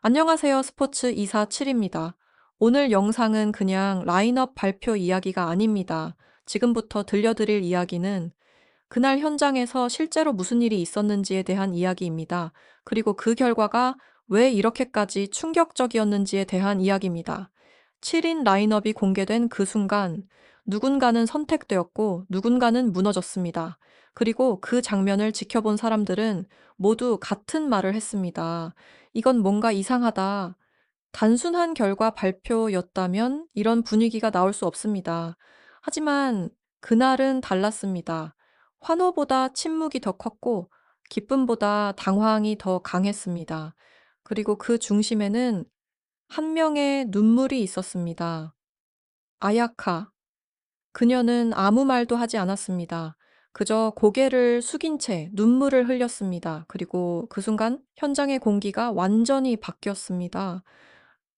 안녕하세요. 스포츠 247입니다. 오늘 영상은 그냥 라인업 발표 이야기가 아닙니다. 지금부터 들려드릴 이야기는 그날 현장에서 실제로 무슨 일이 있었는지에 대한 이야기입니다. 그리고 그 결과가 왜 이렇게까지 충격적이었는지에 대한 이야기입니다. 7인 라인업이 공개된 그 순간 누군가는 선택되었고 누군가는 무너졌습니다. 그리고 그 장면을 지켜본 사람들은 모두 같은 말을 했습니다. 이건 뭔가 이상하다. 단순한 결과 발표였다면 이런 분위기가 나올 수 없습니다. 하지만 그날은 달랐습니다. 환호보다 침묵이 더 컸고 기쁨보다 당황이 더 강했습니다. 그리고 그 중심에는 한 명의 눈물이 있었습니다. 아야카. 그녀는 아무 말도 하지 않았습니다. 그저 고개를 숙인 채 눈물을 흘렸습니다. 그리고 그 순간 현장의 공기가 완전히 바뀌었습니다.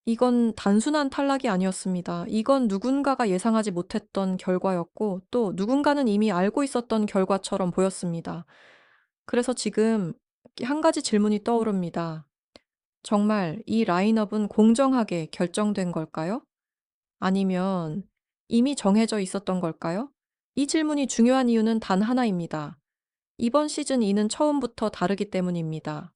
이건 단순한 탈락이 아니었습니다. 이건 누군가가 예상하지 못했던 결과였고 또 누군가는 이미 알고 있었던 결과처럼 보였습니다. 그래서 지금 한 가지 질문이 떠오릅니다. 정말 이 라인업은 공정하게 결정된 걸까요? 아니면 이미 정해져 있었던 걸까요? 이 질문이 중요한 이유는 단 하나입니다. 이번 시즌 2는 처음부터 다르기 때문입니다.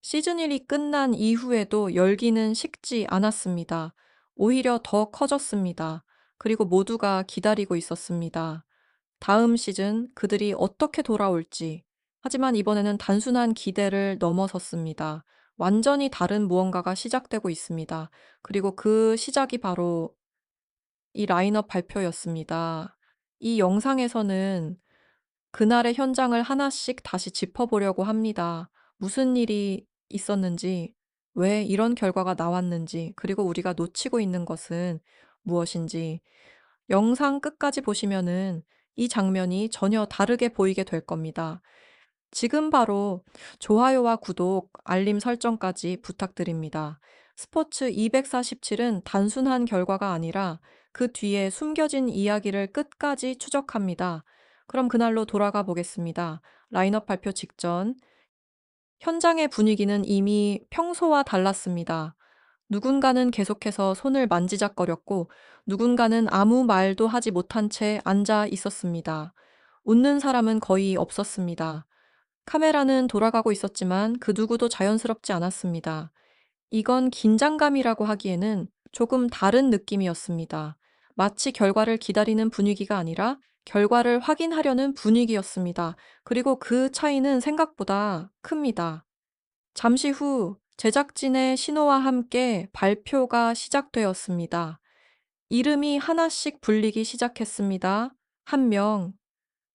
시즌 1이 끝난 이후에도 열기는 식지 않았습니다. 오히려 더 커졌습니다. 그리고 모두가 기다리고 있었습니다. 다음 시즌 그들이 어떻게 돌아올지. 하지만 이번에는 단순한 기대를 넘어섰습니다. 완전히 다른 무언가가 시작되고 있습니다. 그리고 그 시작이 바로 이 라인업 발표였습니다. 이 영상에서는 그날의 현장을 하나씩 다시 짚어보려고 합니다. 무슨 일이 있었는지, 왜 이런 결과가 나왔는지, 그리고 우리가 놓치고 있는 것은 무엇인지. 영상 끝까지 보시면은 이 장면이 전혀 다르게 보이게 될 겁니다. 지금 바로 좋아요와 구독, 알림 설정까지 부탁드립니다. 스포츠 247은 단순한 결과가 아니라 그 뒤에 숨겨진 이야기를 끝까지 추적합니다. 그럼 그날로 돌아가 보겠습니다. 라인업 발표 직전, 현장의 분위기는 이미 평소와 달랐습니다. 누군가는 계속해서 손을 만지작거렸고 누군가는 아무 말도 하지 못한 채 앉아 있었습니다. 웃는 사람은 거의 없었습니다. 카메라는 돌아가고 있었지만 그 누구도 자연스럽지 않았습니다. 이건 긴장감이라고 하기에는 조금 다른 느낌이었습니다. 마치 결과를 기다리는 분위기가 아니라 결과를 확인하려는 분위기였습니다. 그리고 그 차이는 생각보다 큽니다. 잠시 후 제작진의 신호와 함께 발표가 시작되었습니다. 이름이 하나씩 불리기 시작했습니다. 한 명,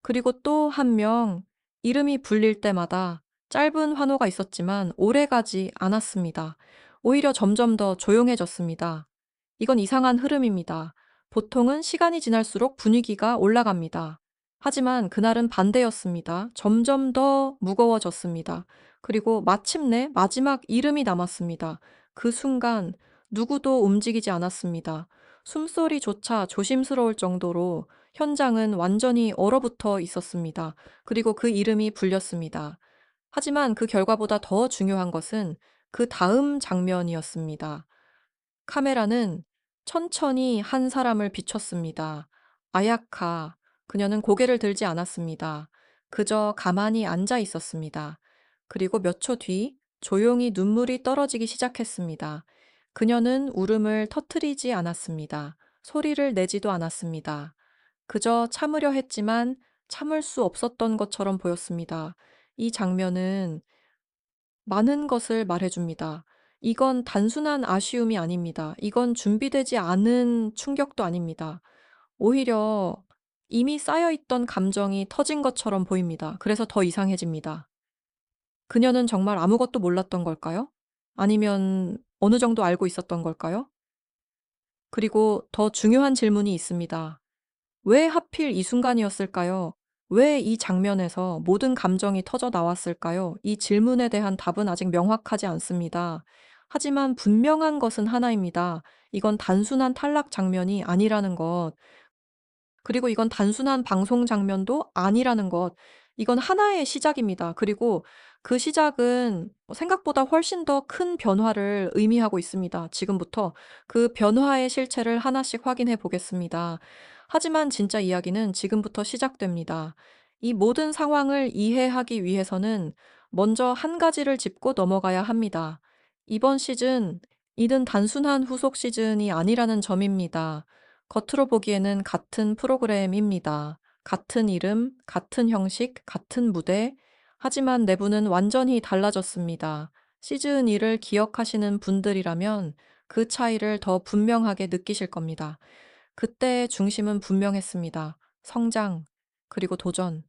그리고 또 한 명, 이름이 불릴 때마다 짧은 환호가 있었지만 오래가지 않았습니다. 오히려 점점 더 조용해졌습니다. 이건 이상한 흐름입니다. 보통은 시간이 지날수록 분위기가 올라갑니다. 하지만 그날은 반대였습니다. 점점 더 무거워졌습니다. 그리고 마침내 마지막 이름이 남았습니다. 그 순간 누구도 움직이지 않았습니다. 숨소리조차 조심스러울 정도로 현장은 완전히 얼어붙어 있었습니다. 그리고 그 이름이 불렸습니다. 하지만 그 결과보다 더 중요한 것은 그 다음 장면이었습니다. 카메라는 천천히 한 사람을 비췄습니다. 아야카. 그녀는 고개를 들지 않았습니다. 그저 가만히 앉아 있었습니다. 그리고 몇 초 뒤 조용히 눈물이 떨어지기 시작했습니다. 그녀는 울음을 터뜨리지 않았습니다. 소리를 내지도 않았습니다. 그저 참으려 했지만 참을 수 없었던 것처럼 보였습니다. 이 장면은 많은 것을 말해줍니다. 이건 단순한 아쉬움이 아닙니다. 이건 준비되지 않은 충격도 아닙니다. 오히려 이미 쌓여있던 감정이 터진 것처럼 보입니다. 그래서 더 이상해집니다. 그녀는 정말 아무것도 몰랐던 걸까요? 아니면 어느 정도 알고 있었던 걸까요? 그리고 더 중요한 질문이 있습니다. 왜 하필 이 순간이었을까요? 왜 이 장면에서 모든 감정이 터져 나왔을까요? 이 질문에 대한 답은 아직 명확하지 않습니다. 하지만 분명한 것은 하나입니다. 이건 단순한 탈락 장면이 아니라는 것, 그리고 이건 단순한 방송 장면도 아니라는 것, 이건 하나의 시작입니다. 그리고 그 시작은 생각보다 훨씬 더 큰 변화를 의미하고 있습니다. 지금부터 그 변화의 실체를 하나씩 확인해 보겠습니다. 하지만 진짜 이야기는 지금부터 시작됩니다. 이 모든 상황을 이해하기 위해서는 먼저 한 가지를 짚고 넘어가야 합니다. 이번 시즌, 이는 단순한 후속 시즌이 아니라는 점입니다. 겉으로 보기에는 같은 프로그램입니다. 같은 이름, 같은 형식, 같은 무대. 하지만 내부는 완전히 달라졌습니다. 시즌 1을 기억하시는 분들이라면 그 차이를 더 분명하게 느끼실 겁니다. 그때의 중심은 분명했습니다. 성장, 그리고 도전.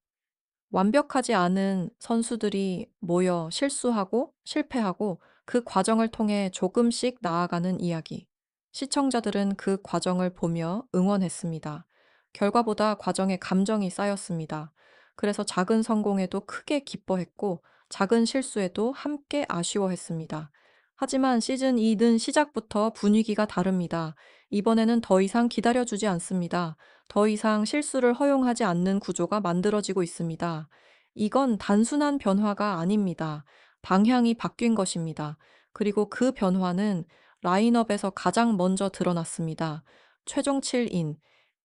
완벽하지 않은 선수들이 모여 실수하고 실패하고 그 과정을 통해 조금씩 나아가는 이야기. 시청자들은 그 과정을 보며 응원했습니다. 결과보다 과정에 감정이 쌓였습니다. 그래서 작은 성공에도 크게 기뻐했고 작은 실수에도 함께 아쉬워했습니다. 하지만 시즌 2는 시작부터 분위기가 다릅니다. 이번에는 더 이상 기다려주지 않습니다. 더 이상 실수를 허용하지 않는 구조가 만들어지고 있습니다. 이건 단순한 변화가 아닙니다. 방향이 바뀐 것입니다. 그리고 그 변화는 라인업에서 가장 먼저 드러났습니다. 최종 7인.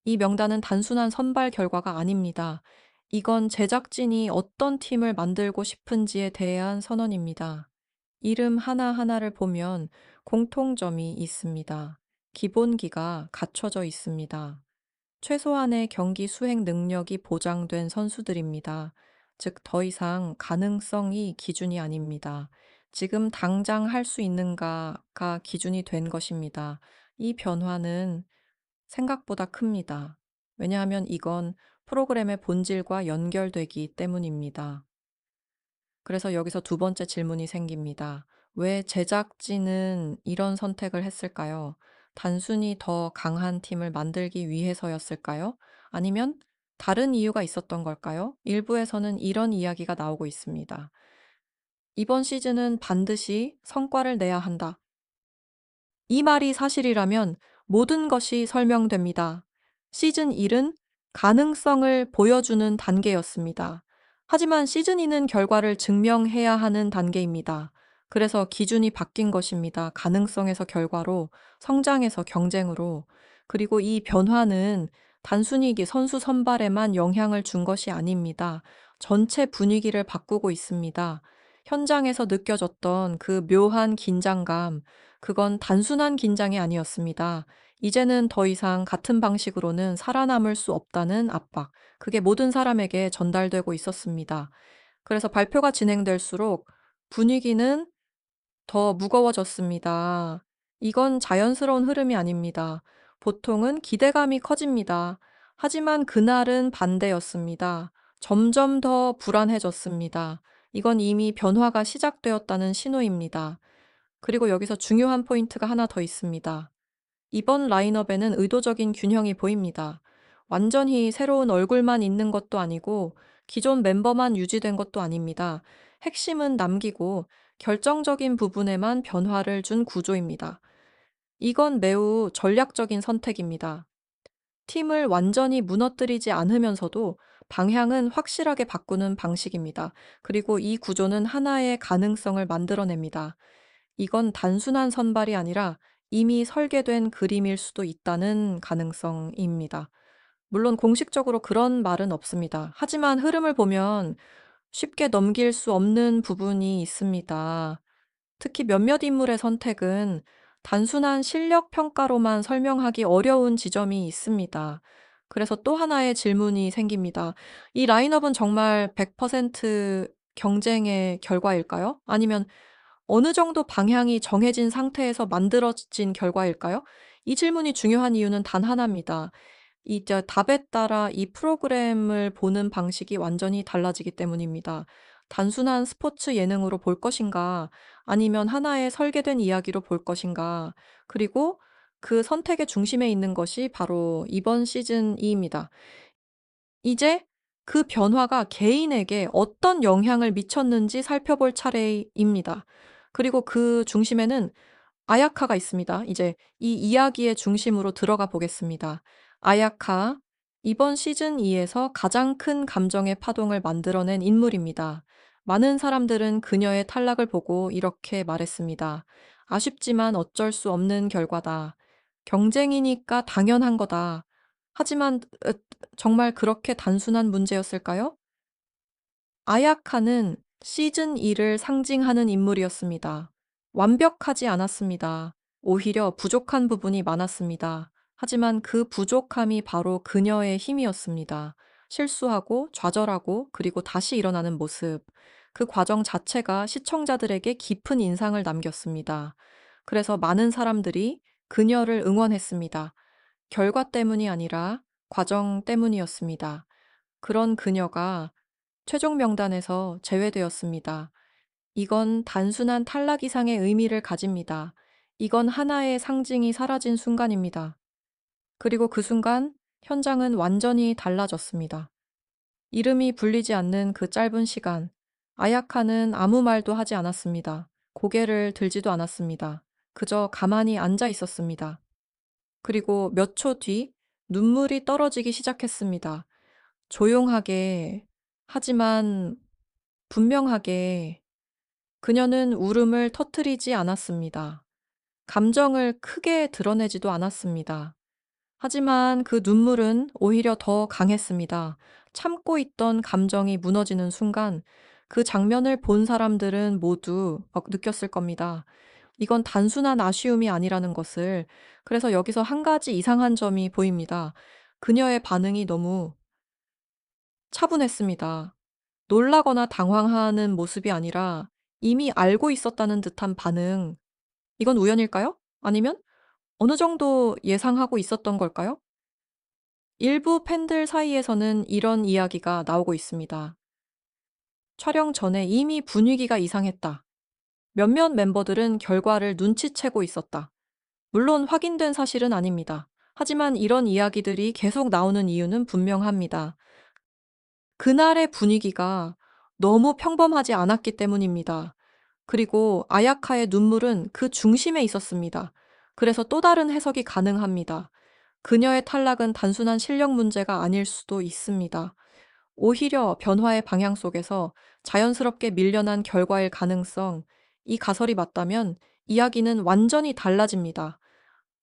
이 명단은 단순한 선발 결과가 아닙니다. 이건 제작진이 어떤 팀을 만들고 싶은지에 대한 선언입니다. 이름 하나하나를 보면 공통점이 있습니다. 기본기가 갖춰져 있습니다. 최소한의 경기 수행 능력이 보장된 선수들입니다. 즉, 더 이상 가능성이 기준이 아닙니다. 지금 당장 할 수 있는가가 기준이 된 것입니다. 이 변화는 생각보다 큽니다. 왜냐하면 이건 프로그램의 본질과 연결되기 때문입니다. 그래서 여기서 두 번째 질문이 생깁니다. 왜 제작진은 이런 선택을 했을까요? 단순히 더 강한 팀을 만들기 위해서였을까요? 아니면 다른 이유가 있었던 걸까요? 일부에서는 이런 이야기가 나오고 있습니다. 이번 시즌은 반드시 성과를 내야 한다. 이 말이 사실이라면 모든 것이 설명됩니다. 시즌 1은 가능성을 보여주는 단계였습니다. 하지만 시즌 2는 결과를 증명해야 하는 단계입니다. 그래서 기준이 바뀐 것입니다. 가능성에서 결과로, 성장에서 경쟁으로. 그리고 이 변화는 단순히 이게 선수 선발에만 영향을 준 것이 아닙니다. 전체 분위기를 바꾸고 있습니다. 현장에서 느껴졌던 그 묘한 긴장감, 그건 단순한 긴장이 아니었습니다. 이제는 더 이상 같은 방식으로는 살아남을 수 없다는 압박, 그게 모든 사람에게 전달되고 있었습니다. 그래서 발표가 진행될수록 분위기는 더 무거워졌습니다. 이건 자연스러운 흐름이 아닙니다. 보통은 기대감이 커집니다. 하지만 그날은 반대였습니다. 점점 더 불안해졌습니다. 이건 이미 변화가 시작되었다는 신호입니다. 그리고 여기서 중요한 포인트가 하나 더 있습니다. 이번 라인업에는 의도적인 균형이 보입니다. 완전히 새로운 얼굴만 있는 것도 아니고 기존 멤버만 유지된 것도 아닙니다. 핵심은 남기고 결정적인 부분에만 변화를 준 구조입니다. 이건 매우 전략적인 선택입니다. 팀을 완전히 무너뜨리지 않으면서도 방향은 확실하게 바꾸는 방식입니다. 그리고 이 구조는 하나의 가능성을 만들어냅니다. 이건 단순한 선발이 아니라 이미 설계된 그림일 수도 있다는 가능성입니다. 물론 공식적으로 그런 말은 없습니다. 하지만 흐름을 보면 쉽게 넘길 수 없는 부분이 있습니다. 특히 몇몇 인물의 선택은 단순한 실력 평가로만 설명하기 어려운 지점이 있습니다. 그래서 또 하나의 질문이 생깁니다. 이 라인업은 정말 100% 경쟁의 결과일까요? 아니면 어느 정도 방향이 정해진 상태에서 만들어진 결과일까요? 이 질문이 중요한 이유는 단 하나입니다. 이제 답에 따라 이 프로그램을 보는 방식이 완전히 달라지기 때문입니다. 단순한 스포츠 예능으로 볼 것인가, 아니면 하나의 설계된 이야기로 볼 것인가, 그리고 그 선택의 중심에 있는 것이 바로 이번 시즌 2입니다. 이제 그 변화가 개인에게 어떤 영향을 미쳤는지 살펴볼 차례입니다. 그리고 그 중심에는 아야카가 있습니다. 이제 이 이야기의 중심으로 들어가 보겠습니다. 아야카, 이번 시즌 2에서 가장 큰 감정의 파동을 만들어낸 인물입니다. 많은 사람들은 그녀의 탈락을 보고 이렇게 말했습니다. 아쉽지만 어쩔 수 없는 결과다. 경쟁이니까 당연한 거다. 하지만 정말 그렇게 단순한 문제였을까요? 아야카는 시즌 2를 상징하는 인물이었습니다. 완벽하지 않았습니다. 오히려 부족한 부분이 많았습니다. 하지만 그 부족함이 바로 그녀의 힘이었습니다. 실수하고 좌절하고 그리고 다시 일어나는 모습. 그 과정 자체가 시청자들에게 깊은 인상을 남겼습니다. 그래서 많은 사람들이 그녀를 응원했습니다. 결과 때문이 아니라 과정 때문이었습니다. 그런 그녀가 최종 명단에서 제외되었습니다. 이건 단순한 탈락 이상의 의미를 가집니다. 이건 하나의 상징이 사라진 순간입니다. 그리고 그 순간 현장은 완전히 달라졌습니다. 이름이 불리지 않는 그 짧은 시간, 아야카는 아무 말도 하지 않았습니다. 고개를 들지도 않았습니다. 그저 가만히 앉아 있었습니다. 그리고 몇 초 뒤 눈물이 떨어지기 시작했습니다. 조용하게, 하지만 분명하게. 그녀는 울음을 터뜨리지 않았습니다. 감정을 크게 드러내지도 않았습니다. 하지만 그 눈물은 오히려 더 강했습니다. 참고 있던 감정이 무너지는 순간 그 장면을 본 사람들은 모두 느꼈을 겁니다. 이건 단순한 아쉬움이 아니라는 것을. 그래서 여기서 한 가지 이상한 점이 보입니다. 그녀의 반응이 너무 차분했습니다. 놀라거나 당황하는 모습이 아니라 이미 알고 있었다는 듯한 반응. 이건 우연일까요? 아니면 어느 정도 예상하고 있었던 걸까요? 일부 팬들 사이에서는 이런 이야기가 나오고 있습니다. 촬영 전에 이미 분위기가 이상했다. 몇몇 멤버들은 결과를 눈치채고 있었다. 물론 확인된 사실은 아닙니다. 하지만 이런 이야기들이 계속 나오는 이유는 분명합니다. 그날의 분위기가 너무 평범하지 않았기 때문입니다. 그리고 아야카의 눈물은 그 중심에 있었습니다. 그래서 또 다른 해석이 가능합니다. 그녀의 탈락은 단순한 실력 문제가 아닐 수도 있습니다. 오히려 변화의 방향 속에서 자연스럽게 밀려난 결과일 가능성, 이 가설이 맞다면 이야기는 완전히 달라집니다.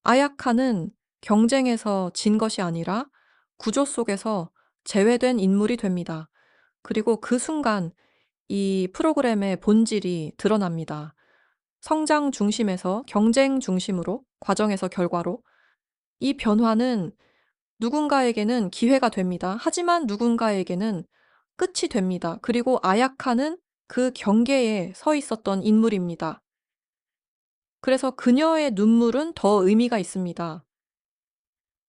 아야카는 경쟁에서 진 것이 아니라 구조 속에서 제외된 인물이 됩니다. 그리고 그 순간 이 프로그램의 본질이 드러납니다. 성장 중심에서 경쟁 중심으로, 과정에서 결과로. 이 변화는 누군가에게는 기회가 됩니다. 하지만 누군가에게는 끝이 됩니다. 그리고 아야카는 그 경계에 서 있었던 인물입니다. 그래서 그녀의 눈물은 더 의미가 있습니다.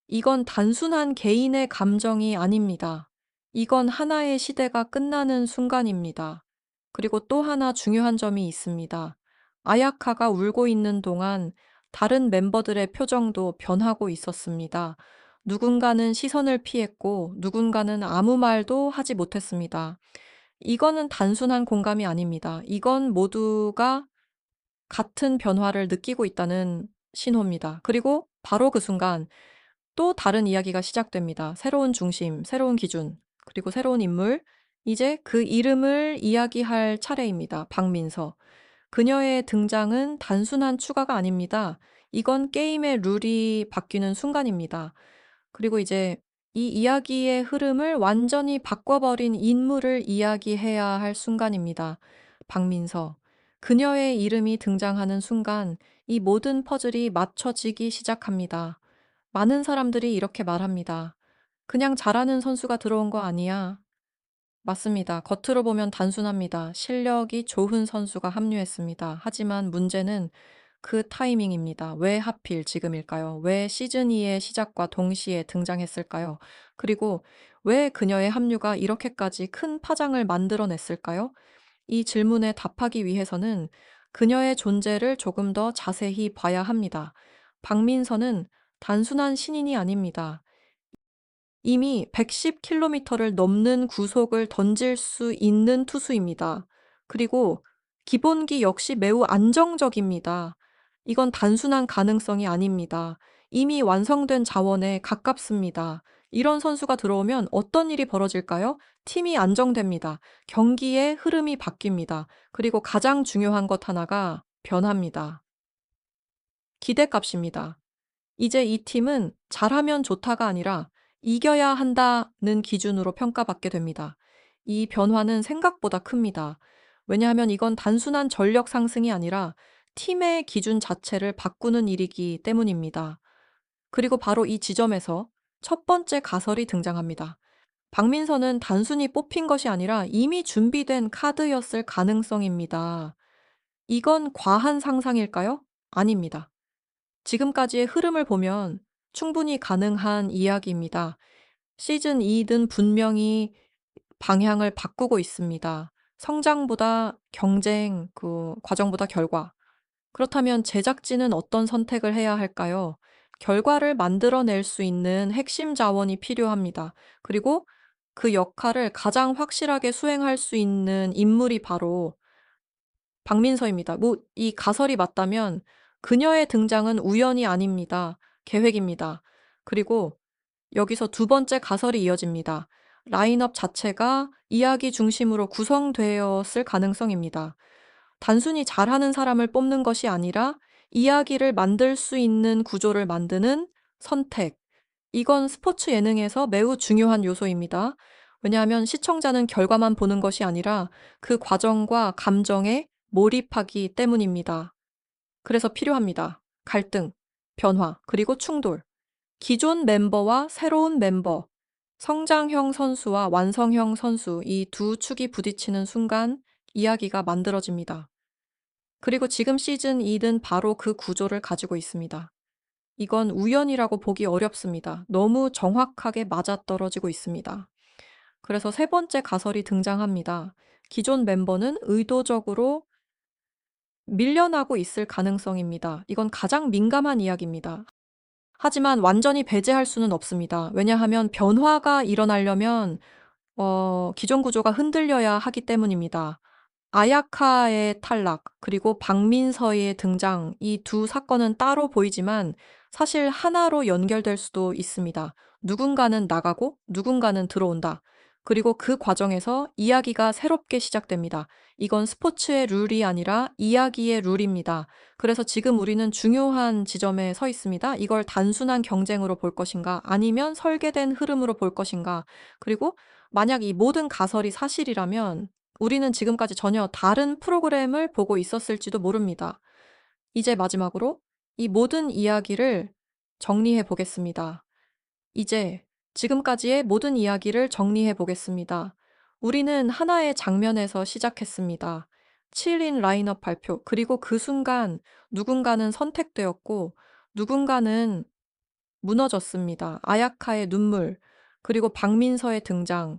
이건 단순한 개인의 감정이 아닙니다. 이건 하나의 시대가 끝나는 순간입니다. 그리고 또 하나 중요한 점이 있습니다. 아야카가 울고 있는 동안 다른 멤버들의 표정도 변하고 있었습니다. 누군가는 시선을 피했고 누군가는 아무 말도 하지 못했습니다. 이거는 단순한 공감이 아닙니다. 이건 모두가 같은 변화를 느끼고 있다는 신호입니다. 그리고 바로 그 순간 또 다른 이야기가 시작됩니다. 새로운 중심, 새로운 기준, 그리고 새로운 인물. 이제 그 이름을 이야기할 차례입니다. 박민서. 그녀의 등장은 단순한 추가가 아닙니다. 이건 게임의 룰이 바뀌는 순간입니다. 그리고 이제 이 이야기의 흐름을 완전히 바꿔버린 인물을 이야기해야 할 순간입니다. 박민서. 그녀의 이름이 등장하는 순간 이 모든 퍼즐이 맞춰지기 시작합니다. 많은 사람들이 이렇게 말합니다. 그냥 잘하는 선수가 들어온 거 아니야. 맞습니다. 겉으로 보면 단순합니다. 실력이 좋은 선수가 합류했습니다. 하지만 문제는 그 타이밍입니다. 왜 하필 지금일까요? 왜 시즌 2의 시작과 동시에 등장했을까요? 그리고 왜 그녀의 합류가 이렇게까지 큰 파장을 만들어냈을까요? 이 질문에 답하기 위해서는 그녀의 존재를 조금 더 자세히 봐야 합니다. 박민서는 단순한 신인이 아닙니다. 이미 110km를 넘는 구속을 던질 수 있는 투수입니다. 그리고 기본기 역시 매우 안정적입니다. 이건 단순한 가능성이 아닙니다. 이미 완성된 자원에 가깝습니다. 이런 선수가 들어오면 어떤 일이 벌어질까요? 팀이 안정됩니다. 경기의 흐름이 바뀝니다. 그리고 가장 중요한 것 하나가 변합니다. 기대값입니다. 이제 이 팀은 잘하면 좋다가 아니라 이겨야 한다는 기준으로 평가받게 됩니다. 이 변화는 생각보다 큽니다. 왜냐하면 이건 단순한 전력 상승이 아니라 팀의 기준 자체를 바꾸는 일이기 때문입니다. 그리고 바로 이 지점에서 첫 번째 가설이 등장합니다. 박민서는 단순히 뽑힌 것이 아니라 이미 준비된 카드였을 가능성입니다. 이건 과한 상상일까요? 아닙니다. 지금까지의 흐름을 보면 충분히 가능한 이야기입니다. 시즌 2든 분명히 방향을 바꾸고 있습니다. 성장보다 경쟁, 그 과정보다 결과. 그렇다면 제작진은 어떤 선택을 해야 할까요? 결과를 만들어낼 수 있는 핵심 자원이 필요합니다. 그리고 그 역할을 가장 확실하게 수행할 수 있는 인물이 바로 박민서입니다. 뭐 이 가설이 맞다면 그녀의 등장은 우연이 아닙니다. 계획입니다. 그리고 여기서 두 번째 가설이 이어집니다. 라인업 자체가 이야기 중심으로 구성되었을 가능성입니다. 단순히 잘하는 사람을 뽑는 것이 아니라 이야기를 만들 수 있는 구조를 만드는 선택. 이건 스포츠 예능에서 매우 중요한 요소입니다. 왜냐하면 시청자는 결과만 보는 것이 아니라 그 과정과 감정에 몰입하기 때문입니다. 그래서 필요합니다. 갈등, 변화, 그리고 충돌. 기존 멤버와 새로운 멤버, 성장형 선수와 완성형 선수, 이 두 축이 부딪히는 순간 이야기가 만들어집니다. 그리고 지금 시즌 2는 바로 그 구조를 가지고 있습니다. 이건 우연이라고 보기 어렵습니다. 너무 정확하게 맞아떨어지고 있습니다. 그래서 세 번째 가설이 등장합니다. 기존 멤버는 의도적으로 밀려나고 있을 가능성입니다. 이건 가장 민감한 이야기입니다. 하지만 완전히 배제할 수는 없습니다. 왜냐하면 변화가 일어나려면 기존 구조가 흔들려야 하기 때문입니다. 아야카의 탈락, 그리고 박민서의 등장, 이 두 사건은 따로 보이지만 사실 하나로 연결될 수도 있습니다. 누군가는 나가고 누군가는 들어온다. 그리고 그 과정에서 이야기가 새롭게 시작됩니다. 이건 스포츠의 룰이 아니라 이야기의 룰입니다. 그래서 지금 우리는 중요한 지점에 서 있습니다. 이걸 단순한 경쟁으로 볼 것인가, 아니면 설계된 흐름으로 볼 것인가, 그리고 만약 이 모든 가설이 사실이라면 우리는 지금까지 전혀 다른 프로그램을 보고 있었을지도 모릅니다. 이제 마지막으로 이 모든 이야기를 정리해 보겠습니다. 이제 지금까지의 모든 이야기를 정리해 보겠습니다. 우리는 하나의 장면에서 시작했습니다. 7인 라인업 발표, 그리고 그 순간 누군가는 선택되었고 누군가는 무너졌습니다. 아야카의 눈물, 그리고 박민서의 등장.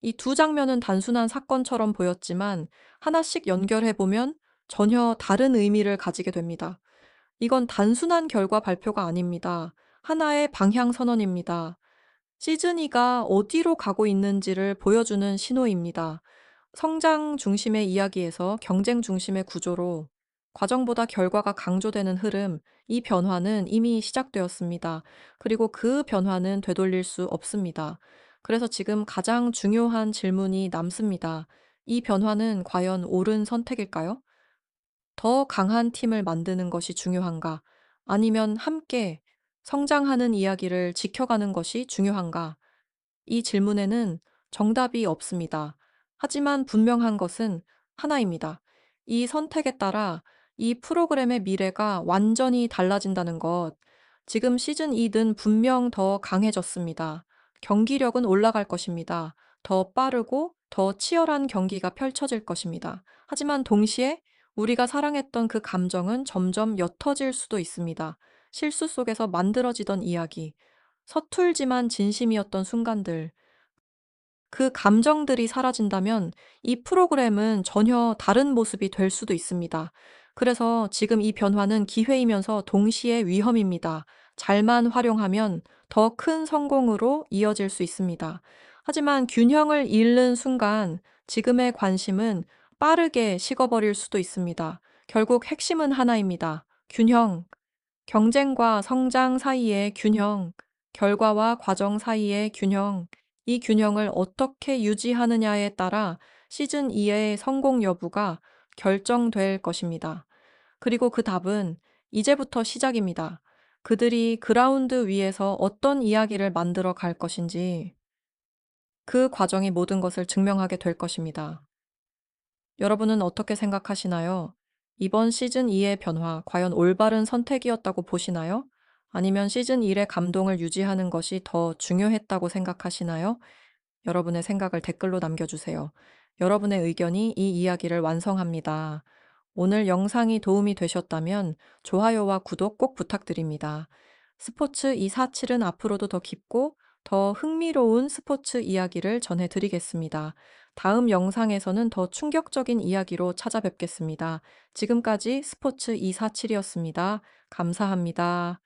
이 두 장면은 단순한 사건처럼 보였지만 하나씩 연결해 보면 전혀 다른 의미를 가지게 됩니다. 이건 단순한 결과 발표가 아닙니다. 하나의 방향 선언입니다. 시즈니가 어디로 가고 있는지를 보여주는 신호입니다. 성장 중심의 이야기에서 경쟁 중심의 구조로 과정보다 결과가 강조되는 흐름, 이 변화는 이미 시작되었습니다. 그리고 그 변화는 되돌릴 수 없습니다. 그래서 지금 가장 중요한 질문이 남습니다. 이 변화는 과연 옳은 선택일까요? 더 강한 팀을 만드는 것이 중요한가? 아니면 함께 성장하는 이야기를 지켜가는 것이 중요한가? 이 질문에는 정답이 없습니다. 하지만 분명한 것은 하나입니다. 이 선택에 따라 이 프로그램의 미래가 완전히 달라진다는 것. 지금 시즌 2는 분명 더 강해졌습니다. 경기력은 올라갈 것입니다. 더 빠르고 더 치열한 경기가 펼쳐질 것입니다. 하지만 동시에 우리가 사랑했던 그 감정은 점점 옅어질 수도 있습니다. 실수 속에서 만들어지던 이야기, 서툴지만 진심이었던 순간들, 그 감정들이 사라진다면 이 프로그램은 전혀 다른 모습이 될 수도 있습니다. 그래서 지금 이 변화는 기회이면서 동시에 위험입니다. 잘만 활용하면 더 큰 성공으로 이어질 수 있습니다. 하지만 균형을 잃는 순간 지금의 관심은 빠르게 식어버릴 수도 있습니다. 결국 핵심은 하나입니다. 균형, 경쟁과 성장 사이의 균형, 결과와 과정 사이의 균형, 이 균형을 어떻게 유지하느냐에 따라 시즌 2의 성공 여부가 결정될 것입니다. 그리고 그 답은 이제부터 시작입니다. 그들이 그라운드 위에서 어떤 이야기를 만들어 갈 것인지 그 과정이 모든 것을 증명하게 될 것입니다. 여러분은 어떻게 생각하시나요? 이번 시즌 2의 변화, 과연 올바른 선택이었다고 보시나요? 아니면 시즌 1의 감동을 유지하는 것이 더 중요했다고 생각하시나요? 여러분의 생각을 댓글로 남겨주세요. 여러분의 의견이 이 이야기를 완성합니다. 오늘 영상이 도움이 되셨다면 좋아요와 구독 꼭 부탁드립니다. 스포츠 247은 앞으로도 더 깊고 더 흥미로운 스포츠 이야기를 전해드리겠습니다. 다음 영상에서는 더 충격적인 이야기로 찾아뵙겠습니다. 지금까지 스포츠 247이었습니다. 감사합니다.